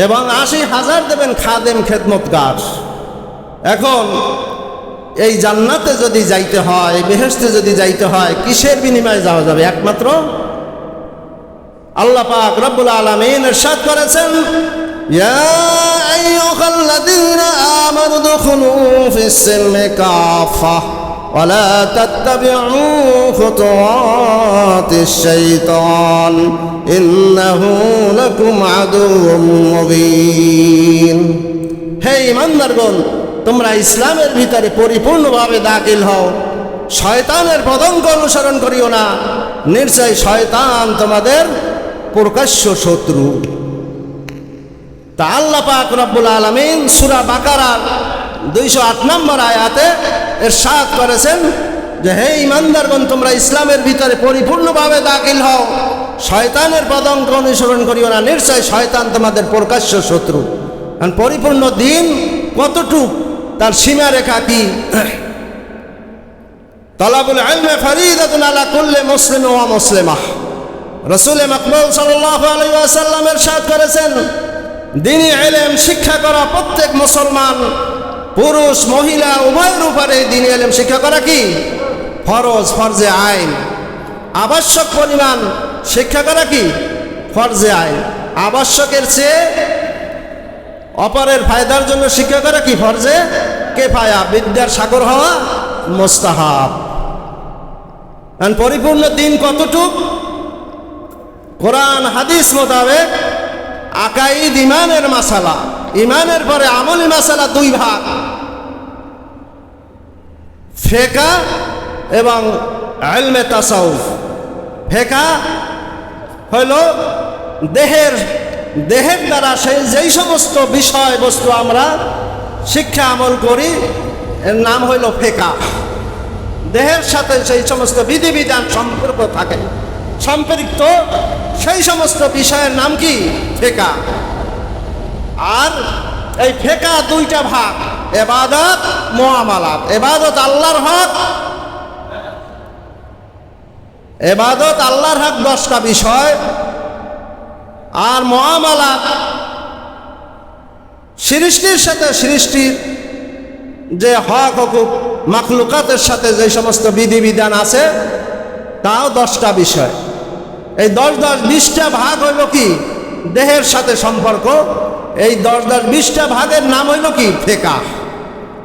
এবং ৮০,০০০ দেবেন খাদেম খেদমতগার। এখন এই জান্নাতে যদি যাইতে হয়, বেহেশতে যদি যাইতে হয়, কিসের বিনিময়ে যাওয়া যাবে? একমাত্র আল্লাহ পাক রব্বুল আলামিন ইরশাদ করেছেন, ইয়া আইয়ুহাল্লাযীনা আমানু দুখুলু ফিস-সিলমি কাফা ওয়া লা তাত্তাবিউ খুতুওয়াতিশ শাইতান ইন্নাহু লাকুম আদুউম মুবিন। হে ঈমানদারগণ, তোমরা ইসলামের ভিতরে পরিপূর্ণভাবে দাখিল হও, শয়তানের পদঙ্ক অনুসরণ করিও না, নিশ্চয় শয়তান তোমাদের প্রকাশ্য শত্রু। তা আল্লাহ পাক রব্বুল আলামিন সূরা বাকারার ২০৮ নম্বর আয়াতে ইরশাদ করেছেন যে, হে ঈমানদারগণ, তোমরা ইসলামের ভিতরে পরিপূর্ণভাবে দাখিল হও, শয়তানের পদঙ্ক অনুসরণ করিও না, নিশ্চয় শয়তান তোমাদের প্রকাশ্য শত্রু। কারণ পরিপূর্ণ দিন কতটুক, তার সীমারেখা কি? তালাবুল ইলমি ফরিদাতুন আলা কুল্লি মুসলিম ওয়া মুসলিমাহ। রাসূল মাকবুল সাল্লাল্লাহু আলাইহি ওয়াসাল্লাম ইরশাদ করেছেন, দ্বীনি ইলম শিক্ষা করা প্রত্যেক মুসলমান, পুরুষ মহিলা উভয়ের উপরে দ্বীনি ইলম শিক্ষা করা কি ফরজ, ফরজে আইন। আবশ্যক পরিমাণ শিক্ষা করা কি ফরজে আইন। আবশ্যকের চেয়ে অপরের ফায়দার জন্য শিক্ষা করা কি ফরজে কিফায়া। বিদ্যার সাগর হওয়া মুস্তাহাব। পরিপূর্ণ দিন কতটুক? কোরআন হাদিস মোতাবেক আকাইদ ইমানের মাসালা, ইমানের পরে আমলি মাসালা দুই ভাগ, ফিকহ এবং ইলমে তাসাউফ। ফিকহ হইল দেহের দ্বারা যেই সমস্ত বিষয়বস্তু আমরা শিক্ষা আমল করি, এর নাম হইল ফিকহ। দেহের সাথে সেই সমস্ত বিধিবিধান সম্পর্ক থাকে, সম্পৃক্ত সেই সমস্ত বিষয়ের নাম কি ফিকহ। আর এই ফিকহ দুইটা ভাগ, ইবাদত মুআমালাত। ইবাদত আল্লাহর হক, ইবাদত আল্লাহর হক 10টা বিষয়, আর মুআমালাত সৃষ্টির সাথে সৃষ্টির যে হক হুকুক, মাখলুকাতের সাথে যে সমস্ত বিধিবিধান আছে, তাও 10টা বিষয়। এই 10-20টা ভাগ হইল কি দেহের সাথে সম্পর্ক। এই 10-20টা ভাগের নাম হইল কি ফিকহ।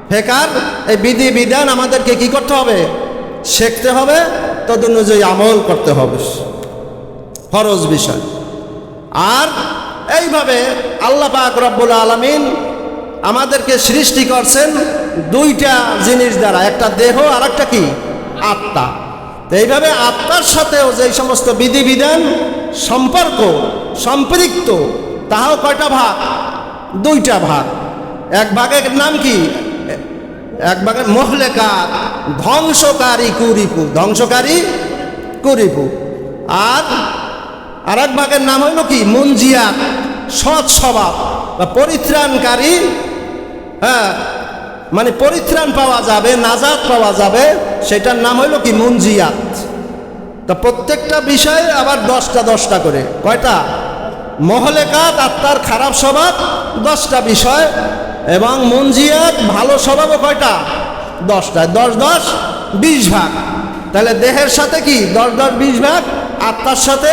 ফিকহর এই বিধিবিধান আমাদেরকে কি করতে হবে? শিখতে হবে, তদনুযায়ী আমল করতে হবে, ফরজ বিষয়। আর এইভাবে আল্লাহ পাক রব্বুল আলামিন আমাদেরকে সৃষ্টি করছেন দুইটা জিনিস দ্বারা, একটা দেহ আর একটা কি আত্মা। তো এইভাবে আত্মার সাথেও যে সমস্ত বিধিবিধান সম্পর্ক সম্পৃক্ত, তাহাও কয়টা ভাগ? 2টা ভাগ। এক ভাগের নাম কি? এক ভাগের মুহলিকাত, ধ্বংসকারী কুরিপু, ধ্বংসকারী কুরিপু। আর এক ভাগের নাম হইল কি মুনজিয়াত, সৎ স্বভাব বা পরিত্রাণকারী। মানে পরিত্রাণ পাওয়া যাবে, নাজাত পাওয়া যাবে, সেটার নাম হইল কি মুনজিয়াত। তা প্রত্যেকটা বিষয়ে আবার 10টা করে। কয়টা? মুহলিকাত আত্মার খারাপ স্বভাব 10টা বিষয়, এবং মুনজিয়াত ভালো স্বভাবও কয়টা? 10টা। 10-10-20 ভাগ। তাহলে দেহের সাথে কি 10-10-20 ভাগ, আত্মার সাথে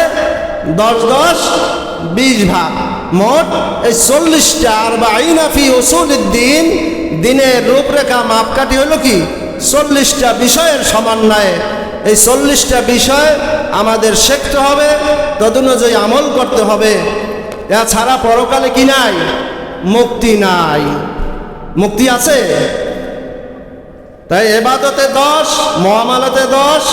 10-10-20 ভাগ। মোট এই 40টা। আর বাইনা ফি উসুলিদ্দিন, দিনের রূপরেখা মাপকাঠি হলো কি 40টা বিষয়ের সমন্বয়ে। এই 40টা বিষয় আমাদের শিখতে হবে, তদনুযায়ী আমল করতে হবে। এছাড়া পরকালে কি নাই? মুক্তি নাই। মুক্তি আছে? তাই ইবাদতে 10, মুআমালাতে 10,